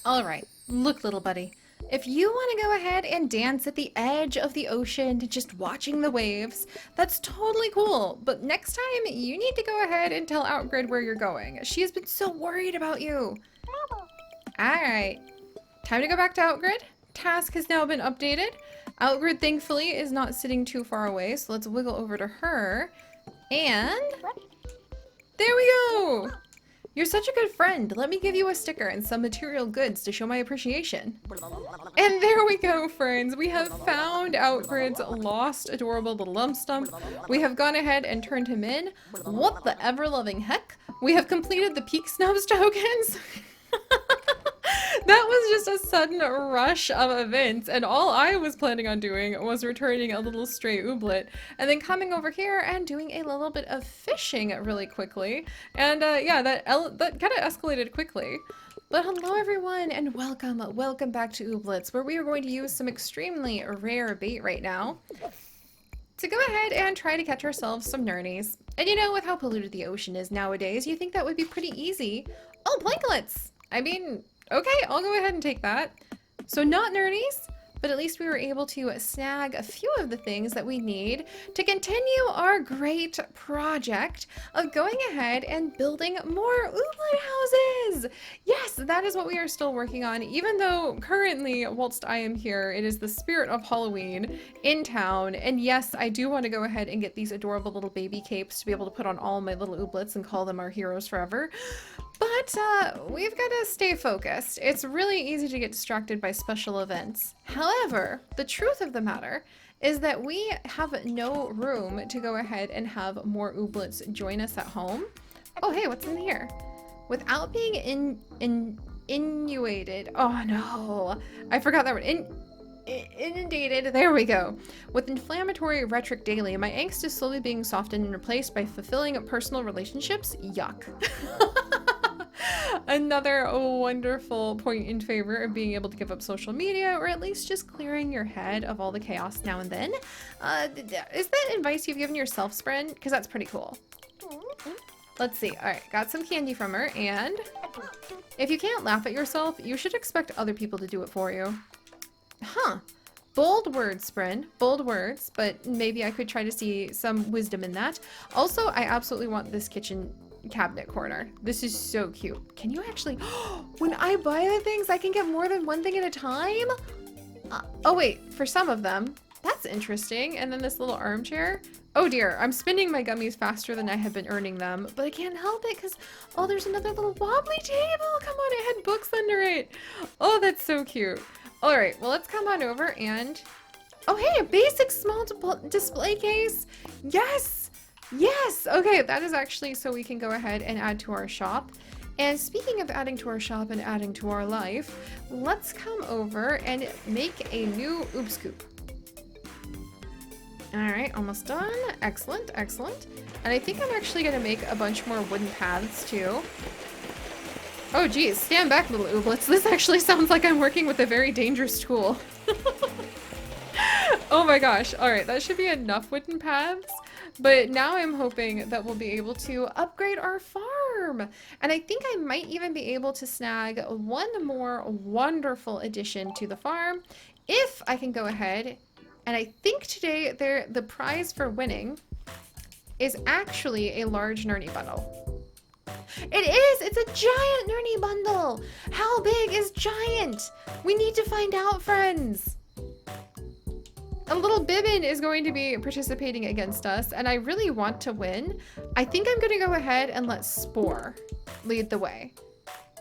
All right, look, little buddy. If you want to go ahead and dance at the edge of the ocean, just watching the waves, that's totally cool. But next time, you need to go ahead and tell Outgrid where you're going. She has been so worried about you. All right, time to go back to Outgrid. Task has now been updated. Outgrid, thankfully, is not sitting too far away, so let's wiggle over to her. And there we go! You're such a good friend. Let me give you a sticker and some material goods to show my appreciation. And there we go, friends. We have found Outgrid's lost, adorable little lump stump. We have gone ahead and turned him in. What the ever-loving heck? We have completed the Peak Snubs tokens. That was just a sudden rush of events, and all I was planning on doing was returning a little stray ooblet, and then coming over here and doing a little bit of fishing really quickly. And yeah, that kind of escalated quickly. But hello everyone, and welcome back to Ooblets, where we are going to use some extremely rare bait right now to go ahead and try to catch ourselves some nernies. And you know, with how polluted the ocean is nowadays, you think that would be pretty easy. Oh, planklets! I mean, okay, I'll go ahead and take that. So not nerdies, but at least we were able to snag a few of the things that we need to continue our great project of going ahead and building more ooblet houses. Yes, that is what we are still working on, even though currently, whilst I am here, it is the spirit of Halloween in town. And yes, I do want to go ahead and get these adorable little baby capes to be able to put on all my little ooblets and call them our heroes forever. But we've got to stay focused. It's really easy to get distracted by special events. However, the truth of the matter is that we have no room to go ahead and have more ooblets join us at home. Oh, hey, what's in here? Without being inundated. Oh no, I forgot that word. Inundated, there we go. With inflammatory rhetoric daily, my angst is slowly being softened and replaced by fulfilling personal relationships. Yuck. Another wonderful point in favor of being able to give up social media, or at least just clearing your head of all the chaos now and then. Is that advice you've given yourself, Spren? Because that's pretty cool. Let's see. All right, got some candy from her, and if you can't laugh at yourself, you should expect other people to do it for you. Huh. Bold words, Spren. Bold words, but maybe I could try to see some wisdom in that. Also, I absolutely want this kitchen cabinet corner. This is so cute. Can you actually, when I buy the things, I can get more than one thing at a time? Oh wait, for some of them. That's interesting. And then this little armchair. Oh dear, I'm spending my gummies faster than I have been earning them, but I can't help it because, oh, there's another little wobbly table. Come on, it had books under it. Oh, that's so cute. All right, well, let's come on over and, oh hey, a basic small display case. Yes. Yes! Okay, that is actually so we can go ahead and add to our shop. And speaking of adding to our shop and adding to our life, let's come over and make a new oob scoop. Alright, almost done. Excellent, excellent. And I think I'm actually going to make a bunch more wooden paths too. Oh geez, stand back, little ooblets. This actually sounds like I'm working with a very dangerous tool. Oh my gosh. Alright, that should be enough wooden paths. But now I'm hoping that we'll be able to upgrade our farm. And I think I might even be able to snag one more wonderful addition to the farm if I can go ahead. And I think today the prize for winning is actually a large nerny bundle. It is! It's a giant nerny bundle! How big is giant? We need to find out, friends! A little Bibbin is going to be participating against us, and I really want to win. I think I'm going to go ahead and let Spore lead the way,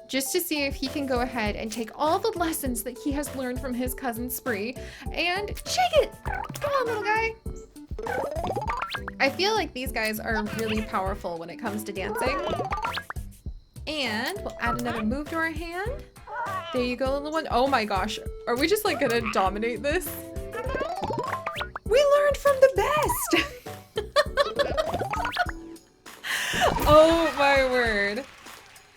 just to see if he can go ahead and take all the lessons that he has learned from his cousin Spree and shake it! Come on, little guy! I feel like these guys are really powerful when it comes to dancing. And we'll add another move to our hand. There you go, little one. Oh my gosh, are we just like gonna dominate this? We learned from the best! Oh my word.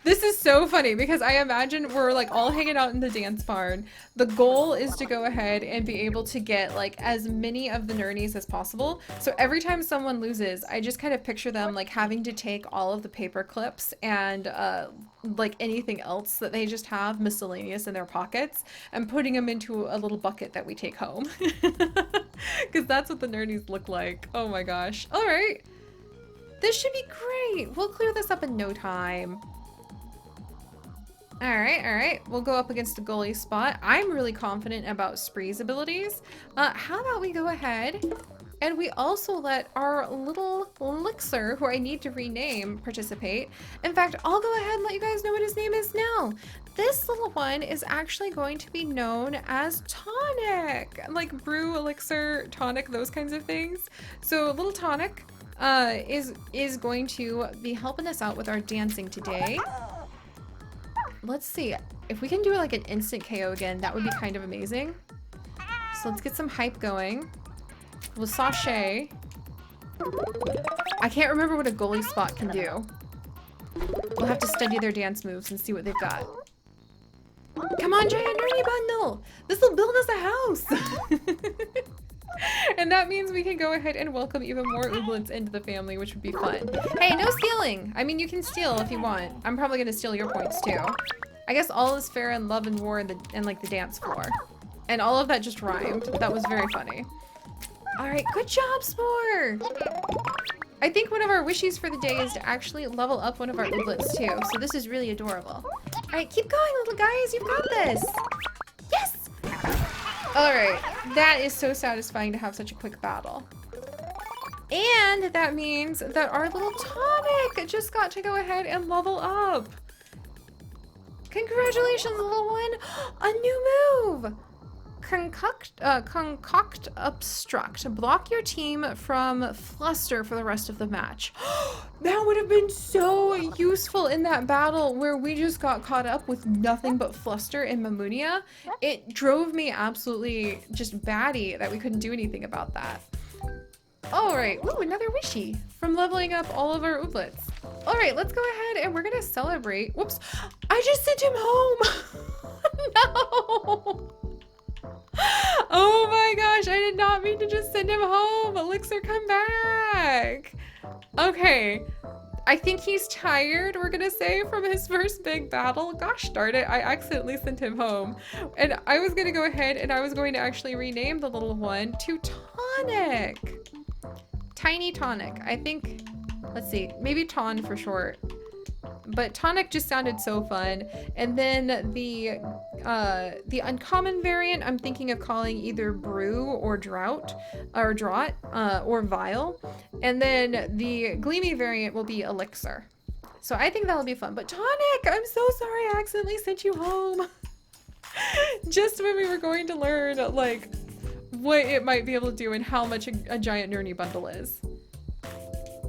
This is so funny because I imagine we're like all hanging out in the dance barn. The goal is to go ahead and be able to get like as many of the nernies as possible. So every time someone loses, I just kind of picture them like having to take all of the paper clips and like anything else that they just have miscellaneous in their pockets and putting them into a little bucket that we take home. Because that's what the nernies look like. Oh my gosh. All right. This should be great. We'll clear this up in no time. All right. We'll go up against the goalie spot. I'm really confident about Spree's abilities. How about we go ahead and we also let our little Elixir, who I need to rename, participate. In fact, I'll go ahead and let you guys know what his name is now. This little one is actually going to be known as Tonic, like brew, elixir, tonic, those kinds of things. So little Tonic is going to be helping us out with our dancing today. Let's see if we can do like an instant KO again. That would be kind of amazing. So let's get some hype going. We'll sashay. I can't remember what a goalie spot can do. We'll have to study their dance moves and see what they've got. Come on, giant nerdy bundle! This will build us a house! And that means we can go ahead and welcome even more Ooblets into the family, which would be fun. Hey, no stealing! I mean, you can steal if you want. I'm probably gonna steal your points too. I guess all is fair in love and war and like the dance floor. And all of that just rhymed. That was very funny. Alright, good job, Spore! I think one of our wishes for the day is to actually level up one of our Ooblets too, so this is really adorable. Alright, keep going, little guys, you've got this! Yes! Alright, that is so satisfying to have such a quick battle. And that means that our little Tonic just got to go ahead and level up. Congratulations, little one! A new move! Concoct obstruct. Block your team from fluster for the rest of the match. That would have been so useful in that battle where we just got caught up with nothing but fluster in Mamunia. It drove me absolutely just batty that we couldn't do anything about that. Alright, ooh, another wishy from leveling up all of our Ooblets. Alright, let's go ahead and we're gonna celebrate. Whoops, I just sent him home! No! Oh my gosh, I did not mean to just send him home. Elixir, come back. Okay, I think he's tired, we're gonna say, from his first big battle. Gosh darn it, I accidentally sent him home. And I was gonna go ahead and I was going to actually rename the little one to Tonic. Tiny Tonic. I think, let's see, maybe Ton for short. But Tonic just sounded so fun. And then the uncommon variant, I'm thinking of calling either Brew or Draught, or Vile. And then the Gleamy variant will be Elixir. So I think that'll be fun. But Tonic, I'm so sorry I accidentally sent you home. Just when we were going to learn, like, what it might be able to do and how much a giant nerdy bundle is.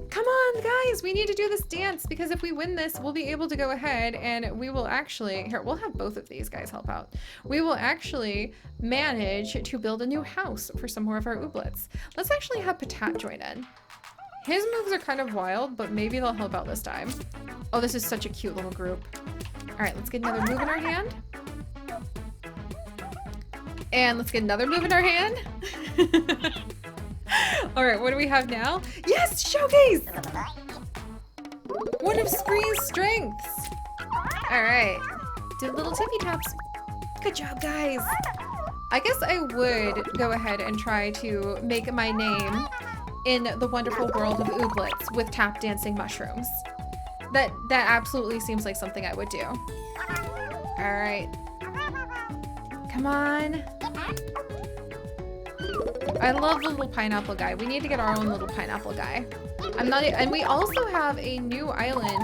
Come on, guys, we need to do this dance because if we win this, we'll be able to go ahead and we will actually, here, we'll have both of these guys help out. We will actually manage to build a new house for some more of our Ooblets. Let's actually have Patat join in. His moves are kind of wild, but maybe they'll help out this time. Oh, this is such a cute little group. All right, let's get another move in our hand. And let's get another move in our hand. All right, what do we have now? Yes, showcase! One of Spree's strengths. All right, do little tippy taps. Good job, guys. I guess I would go ahead and try to make my name in the wonderful world of Ooblets with tap dancing mushrooms. That absolutely seems like something I would do. All right. Come on. I love the little pineapple guy. We need to get our own little pineapple guy. And we also have a new island.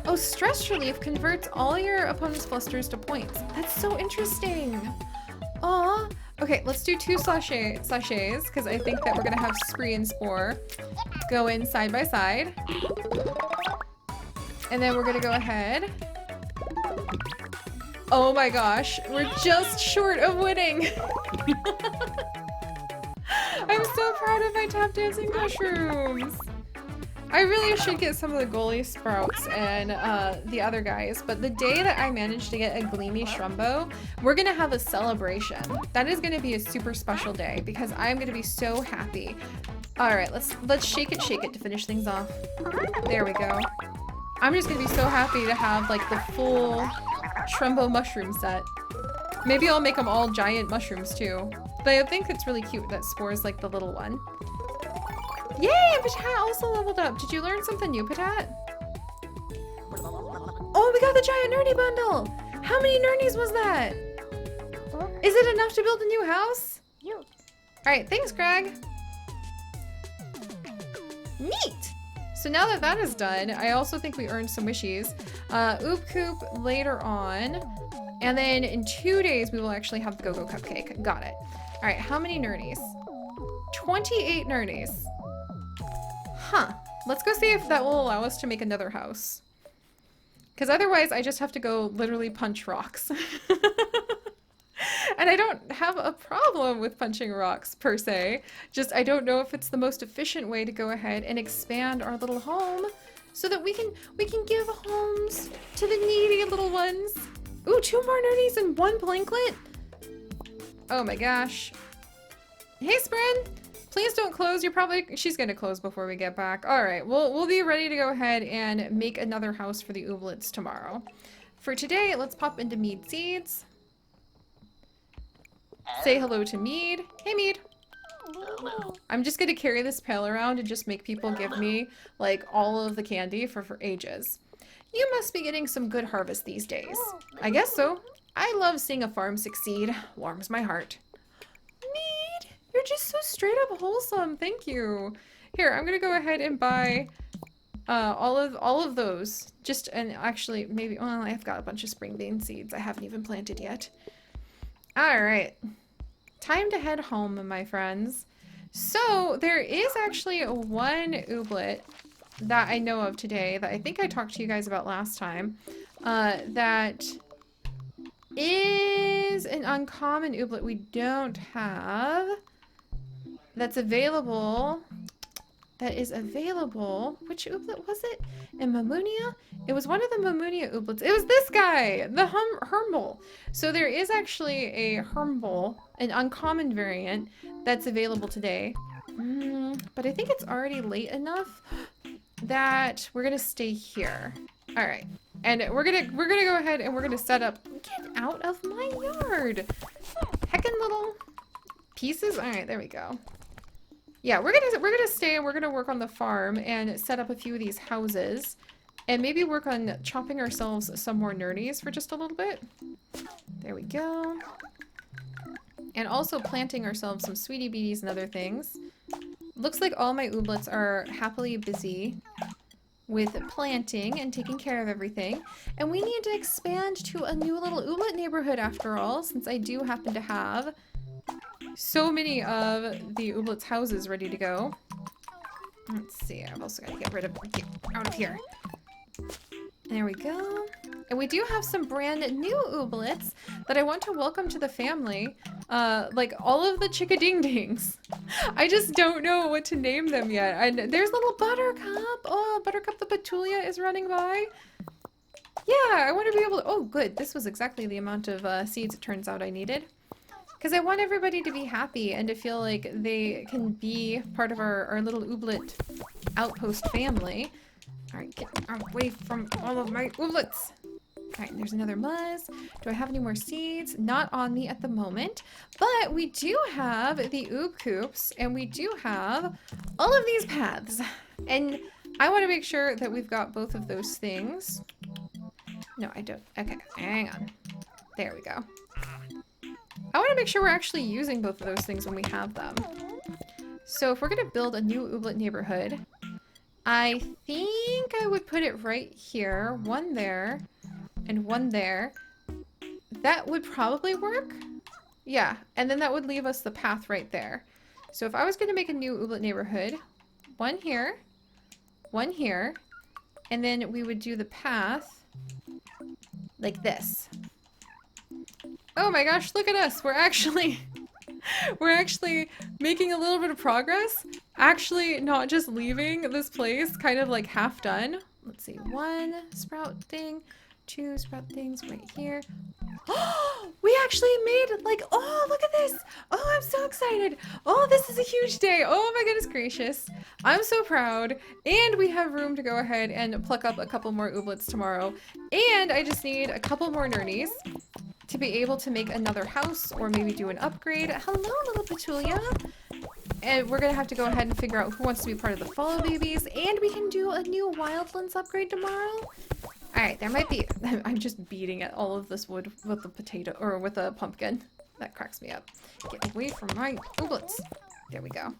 Oh, stress relief converts all your opponent's flusters to points. That's so interesting. Aw. Okay, let's do two sachets because I think that we're gonna have Spree and Spore go in side by side. And then we're gonna go ahead. Oh my gosh, we're just short of winning. I'm so proud of my tap dancing mushrooms. I really should get some of the goalie sprouts and the other guys, but the day that I managed to get a gleamy shrumbo, we're gonna have a celebration. That is gonna be a super special day because I'm gonna be so happy. All right, let's shake it to finish things off. There we go. I'm just gonna be so happy to have like the full shrumbo mushroom set. Maybe I'll make them all giant mushrooms too. But I think it's really cute that Spore's like the little one. Yay! And Patat also leveled up. Did you learn something new, Patat? Oh, we got the giant nerdy bundle! How many nerdies was that? Is it enough to build a new house? Alright, thanks, Greg. Neat! So now that that is done, I also think we earned some wishies. Oop Coop later on. And then in 2 days, we will actually have the Go-Go Cupcake. Got it. Alright, how many nerdies? 28 nerdies. Huh. Let's go see if that will allow us to make another house. Because otherwise, I just have to go literally punch rocks. And I don't have a problem with punching rocks, per se. Just, I don't know if it's the most efficient way to go ahead and expand our little home so that we can give homes to the needy little ones. Ooh, 2 more nerdies and 1 Blinklet? Oh my gosh. Hey, Spren! Please don't close. She's gonna close before we get back. All right, we'll be ready to go ahead and make another house for the Ooblets tomorrow. For today, let's pop into Mead Seeds. Say hello to Mead. Hey, Mead. I'm just gonna carry this pail around and just make people give me, like, all of the candy for ages. You must be getting some good harvest these days. I guess so. I love seeing a farm succeed. Warms my heart. Mead, you're just so straight up wholesome. Thank you. Here, I'm gonna go ahead and buy all of those. And actually, maybe, well, I've got a bunch of spring bean seeds I haven't even planted yet. All right. Time to head home, my friends. So, there is actually 1 Ooblet that I know of today that I think I talked to you guys about last time. That is an uncommon Ooblet we don't have. That's available. That is available. Which Ooblet was it? In Mamunia? It was one of the Mamunia Ooblets. It was this guy! The Hermble. So there is actually a Hermble, an uncommon variant, that's available today. But I think it's already late enough that we're gonna stay here. Alright. And we're gonna go ahead and we're gonna set up. Get out of my yard! Heckin' little pieces. Alright, there we go. Yeah, we're gonna stay and we're gonna work on the farm and set up a few of these houses. And maybe work on chopping ourselves some more nerdies for just a little bit. There we go. And also planting ourselves some sweetie beaties and other things. Looks like all my Ooblets are happily busy with planting and taking care of everything. And we need to expand to a new little Ooblet neighborhood after all, since I do happen to have so many of the Ooblets' houses ready to go. Let's see, I've also got to get out of here. There we go. And we do have some brand new Ooblets that I want to welcome to the family. Like all of the chickading-dings. I just don't know what to name them yet. And there's little Buttercup. Oh, Buttercup the Petulia is running by. Yeah, I want to be able to... Oh, good. This was exactly the amount of seeds it turns out I needed. Because I want everybody to be happy and to feel like they can be part of our little Ooblet outpost family. Alright, get away from all of my Ooblets. Alright, there's another Muzz. Do I have any more seeds? Not on me at the moment. But we do have the Oob Coops, and we do have all of these paths. And I want to make sure that we've got both of those things. No, I don't. Okay, hang on. There we go. I want to make sure we're actually using both of those things when we have them. So if we're going to build a new Ooblet neighborhood, I think I would put it right here. 1 there and 1 there. That would probably work. Yeah, and then that would leave us the path right there. So if I was going to make a new Ooblet neighborhood, 1 here, 1 here, and then we would do the path like this. Oh my gosh, look at us. We're actually making a little bit of progress. actually not just leaving this place kind of like half done. Let's see, 1 sprout thing, 2 sprout things right here. Oh, we actually made like, oh, look at this. Oh, I'm so excited. Oh, this is a huge day. Oh my goodness gracious. I'm so proud. And we have room to go ahead and pluck up a couple more ooblets tomorrow. And I just need a couple more nernies to be able to make another house or maybe do an upgrade. Hello, little Petulia. And we're gonna have to go ahead and figure out who wants to be part of the follow babies. And we can do a new wildlands upgrade tomorrow. Alright, there might be... I'm just beating at all of this wood with a potato, or with a pumpkin. That cracks me up. Get away from my ooblets. There we go.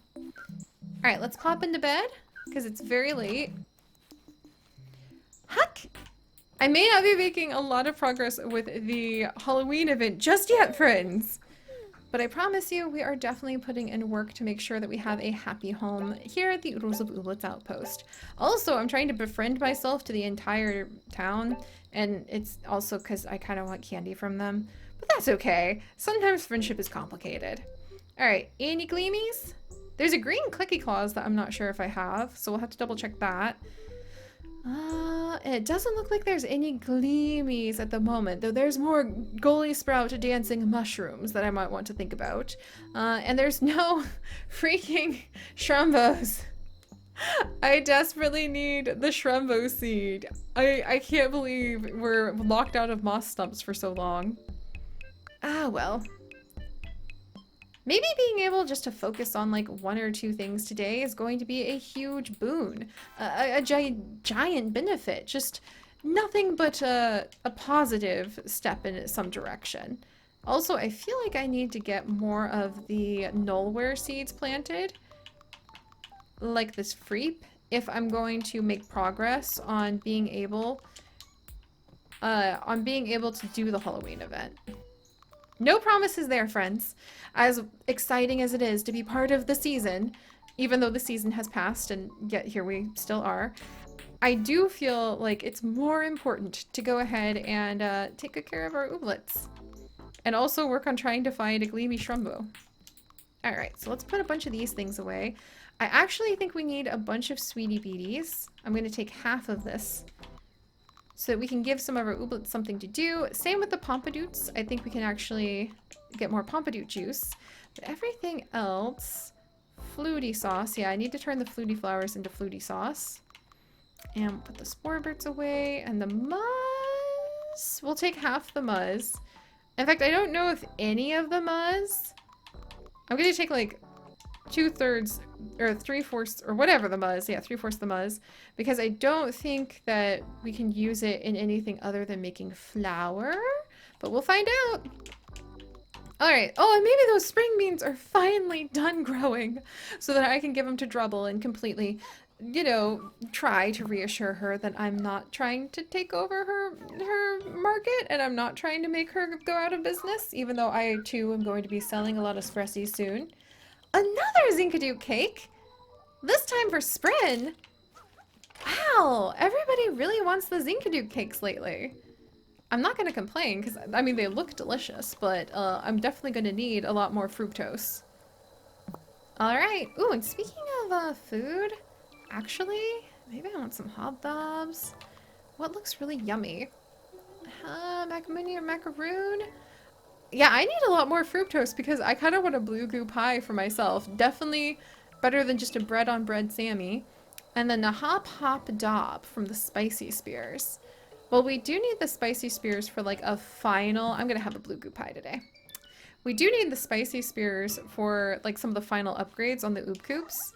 Alright, let's pop into bed, because it's very late. Huck! I may not be making a lot of progress with the Halloween event just yet, friends. But I promise you, we are definitely putting in work to make sure that we have a happy home here at the Oodles of Ooblets outpost. Also, I'm trying to befriend myself to the entire town, and it's also because I kind of want candy from them. But that's okay. Sometimes friendship is complicated. Alright, any gleamies? There's a green clicky claws that I'm not sure if I have, so we'll have to double check that. It doesn't look like there's any gleamies at the moment, though there's more goalie sprout dancing mushrooms that I might want to think about. And there's no freaking shrumbos. I desperately need the shrumbo seed. I can't believe we're locked out of moss stumps for so long. Ah, well. Maybe being able just to focus on like 1 or 2 things today is going to be a huge boon. A giant benefit. Just nothing but a positive step in some direction. Also, I feel like I need to get more of the nullware seeds planted. Like this freep. If I'm going to make progress on being able to do the Halloween event. No promises there, friends. As exciting as it is to be part of the season, even though the season has passed and yet here we still are, I do feel like it's more important to go ahead and take good care of our ooblets. And also work on trying to find a gleamy shrumbo. Alright, so let's put a bunch of these things away. I actually think we need a bunch of sweetie beaties. I'm going to take half of this, so that we can give some of our ooblets something to do. Same with the pompadoots. I think we can actually get more pompadoot juice. But everything else... Fluty sauce. Yeah, I need to turn the fluty flowers into fluty sauce. And put the spore birds away. And the muzz... We'll take half the muzz. In fact, I don't know if any of the muzz... I'm going to take like 2/3 or 3/4 or whatever the muzz. Yeah, 3/4 the muzz. Because I don't think that we can use it in anything other than making flour. But we'll find out. Alright. Oh, and maybe those spring beans are finally done growing. So that I can give them to Drubble and completely, you know, try to reassure her that I'm not trying to take over her market. And I'm not trying to make her go out of business. Even though I, too, am going to be selling a lot of Spressies soon. Another Zinkadoot cake! This time for Sprin! Wow, everybody really wants the Zinkadoot cakes lately. I'm not going to complain, because, I mean, they look delicious, but I'm definitely going to need a lot more fructose. Alright, ooh, and speaking of food, actually, maybe I want some hobnobs. What looks really yummy? Macaroni or macaroon? Yeah, I need a lot more fructose because I kind of want a blue goo pie for myself. Definitely better than just a bread on bread Sammy. And then the hop hop dob from the spicy spears. Well, we do need the spicy spears for like a final... I'm going to have a blue goo pie today. We do need the spicy spears for like some of the final upgrades on the oob coops.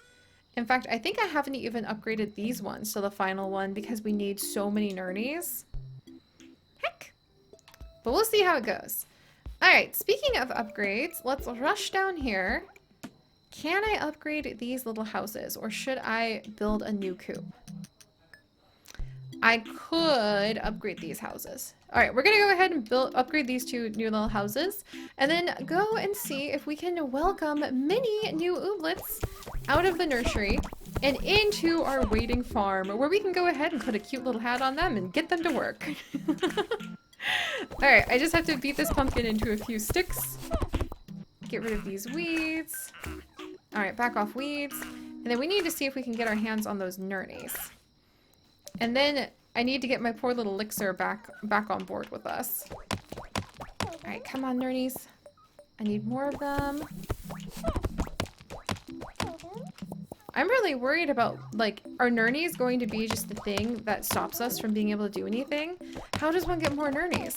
In fact, I think I haven't even upgraded these ones to the final one because we need so many nernies. Heck! But we'll see how it goes. Alright, speaking of upgrades, let's rush down here. Can I upgrade these little houses, or should I build a new coop? I could upgrade these houses. Alright, we're gonna go ahead and upgrade these 2 new little houses, and then go and see if we can welcome many new ooblets out of the nursery and into our waiting farm, where we can go ahead and put a cute little hat on them and get them to work. Alright, I just have to beat this pumpkin into a few sticks. Get rid of these weeds. Alright, back off weeds. And then we need to see if we can get our hands on those nernies. And then I need to get my poor little elixir back on board with us. Alright, come on, nernies. I need more of them. I'm really worried about, like, are nernies going to be just the thing that stops us from being able to do anything? How does one get more nernies?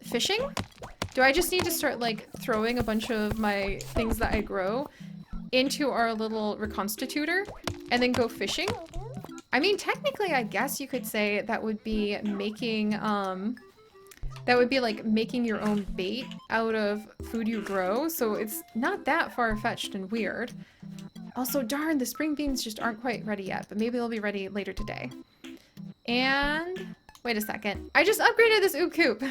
Fishing? Do I just need to start, like, throwing a bunch of my things that I grow into our little reconstitutor and then go fishing? I mean, technically, I guess you could say that would be making, like making your own bait out of food you grow, so it's not that far-fetched and weird. Also, darn, the spring beans just aren't quite ready yet, but maybe they'll be ready later today. And wait a second. I just upgraded this oob coop.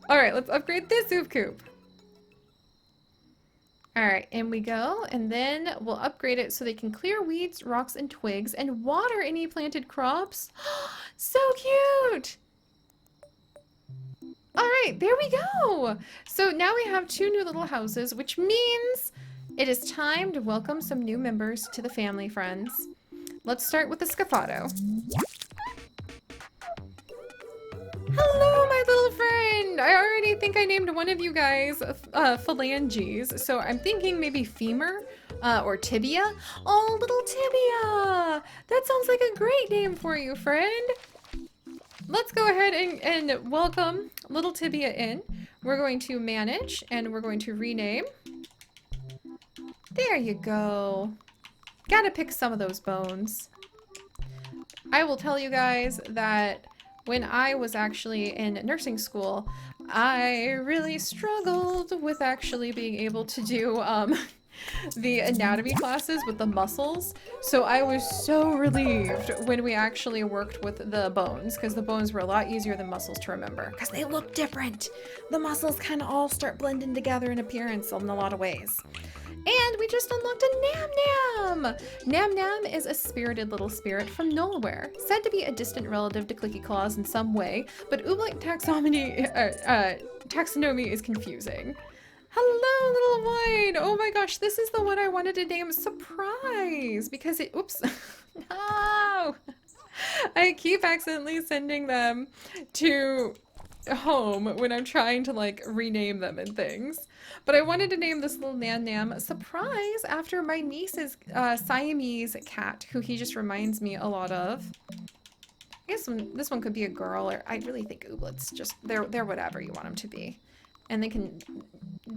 Alright, let's upgrade this oob coop. Alright, in we go, and then we'll upgrade it so they can clear weeds, rocks, and twigs, and water any planted crops. So cute! Alright, there we go! So now we have 2 new little houses, which means it is time to welcome some new members to the family, friends. Let's start with the Scafato. Hello, my little friend! I already think I named one of you guys phalanges, so I'm thinking maybe femur or tibia. Oh, little tibia! That sounds like a great name for you, friend. Let's go ahead and welcome little tibia in. We're going to manage and we're going to rename. There you go. Gotta pick some of those bones. I will tell you guys that when I was actually in nursing school, I really struggled with actually being able to do the anatomy classes with the muscles. So I was so relieved when we actually worked with the bones, because the bones were a lot easier than muscles to remember, because they look different. The muscles kind of all start blending together in appearance in a lot of ways. And we just unlocked a Nam Nam! Nam Nam is a spirited little spirit from nowhere, said to be a distant relative to Clicky Claws in some way, but Ooblet taxonomy is confusing. Hello, little wine! Oh my gosh, this is the one I wanted to name Surprise! Because it- oops. No! I keep accidentally sending them to home when I'm trying to, like, rename them and things. But I wanted to name this little Nam Nam Surprise after my niece's Siamese cat, who he just reminds me a lot of. I guess this one could be a girl, or I really think Ooblets just, they're whatever you want them to be. And they can,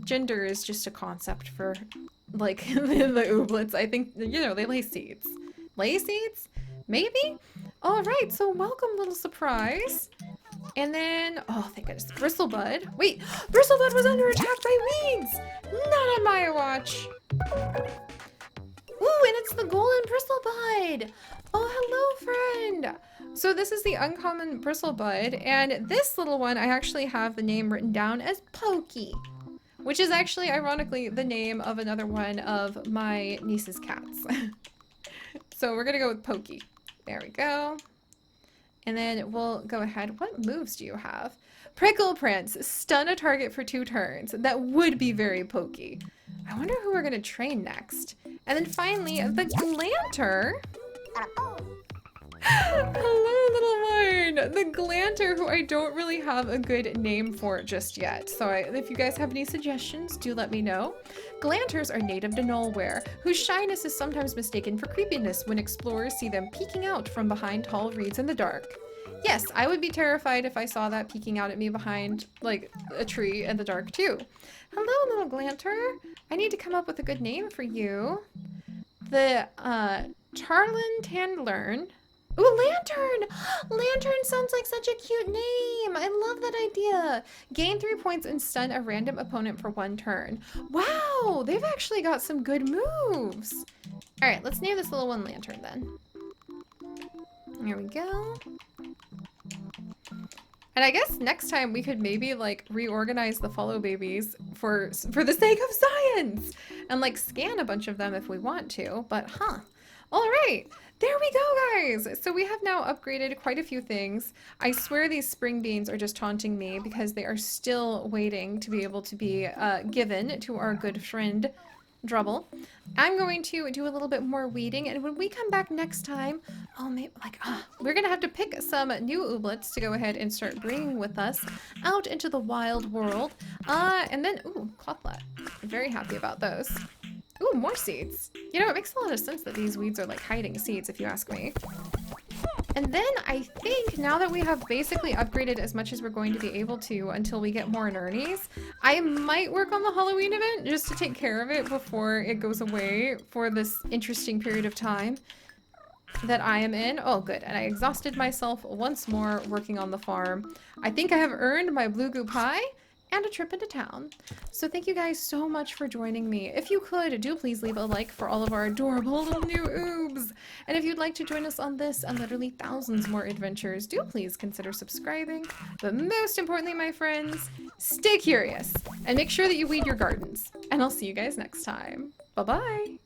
gender is just a concept for, like, the Ooblets. I think, you know, they lay seeds. Lay seeds? Maybe? Alright, so welcome, little Surprise. And then, oh, thank goodness, Bristlebud. Wait, Bristlebud was under attack by weeds! Not on my watch. Ooh, and it's the golden Bristlebud! Oh, hello, friend! So this is the uncommon Bristlebud, and this little one, I actually have the name written down as Pokey, which is actually, ironically, the name of another one of my niece's cats. So we're gonna go with Pokey. There we go. And then we'll go ahead. What moves do you have? Prickle Prince. Stun a target for 2 turns. That would be very pokey. I wonder who we're going to train next. And then finally, the Glanter. Hello, little one. The Glanter, who I don't really have a good name for just yet. So if you guys have any suggestions, do let me know. Glanters are native to Nowhere, whose shyness is sometimes mistaken for creepiness when explorers see them peeking out from behind tall reeds in the dark. Yes, I would be terrified if I saw that peeking out at me behind, like, a tree in the dark, too. Hello, little Glanter. I need to come up with a good name for you. The, Tarlin Tandlern. Ooh, Lantern! Lantern sounds like such a cute name! I love that idea! Gain 3 points and stun a random opponent for 1 turn. Wow! They've actually got some good moves! Alright, let's name this little one Lantern then. There we go. And I guess next time we could maybe, like, reorganize the follow babies for the sake of science! And, like, scan a bunch of them if we want to, but huh. Alright! There we go, guys! So we have now upgraded quite a few things. I swear these spring beans are just taunting me because they are still waiting to be able to be given to our good friend Drubble. I'm going to do a little bit more weeding, and when we come back next time, oh, maybe like we're gonna have to pick some new ooblets to go ahead and start bringing with us out into the wild world. And then ooh, clothlet. I'm very happy about those. Ooh, more seeds. You know, it makes a lot of sense that these weeds are like hiding seeds, if you ask me. And then I think now that we have basically upgraded as much as we're going to be able to until we get more Nernies, I might work on the Halloween event just to take care of it before it goes away for this interesting period of time that I am in. Oh, good. And I exhausted myself once more working on the farm. I think I have earned my blue goo pie and a trip into town. So thank you guys so much for joining me. If you could, do please leave a like for all of our adorable little new oobs. And if you'd like to join us on this and literally thousands more adventures, do please consider subscribing. But most importantly, my friends, stay curious and make sure that you weed your gardens. And I'll see you guys next time. Bye-bye.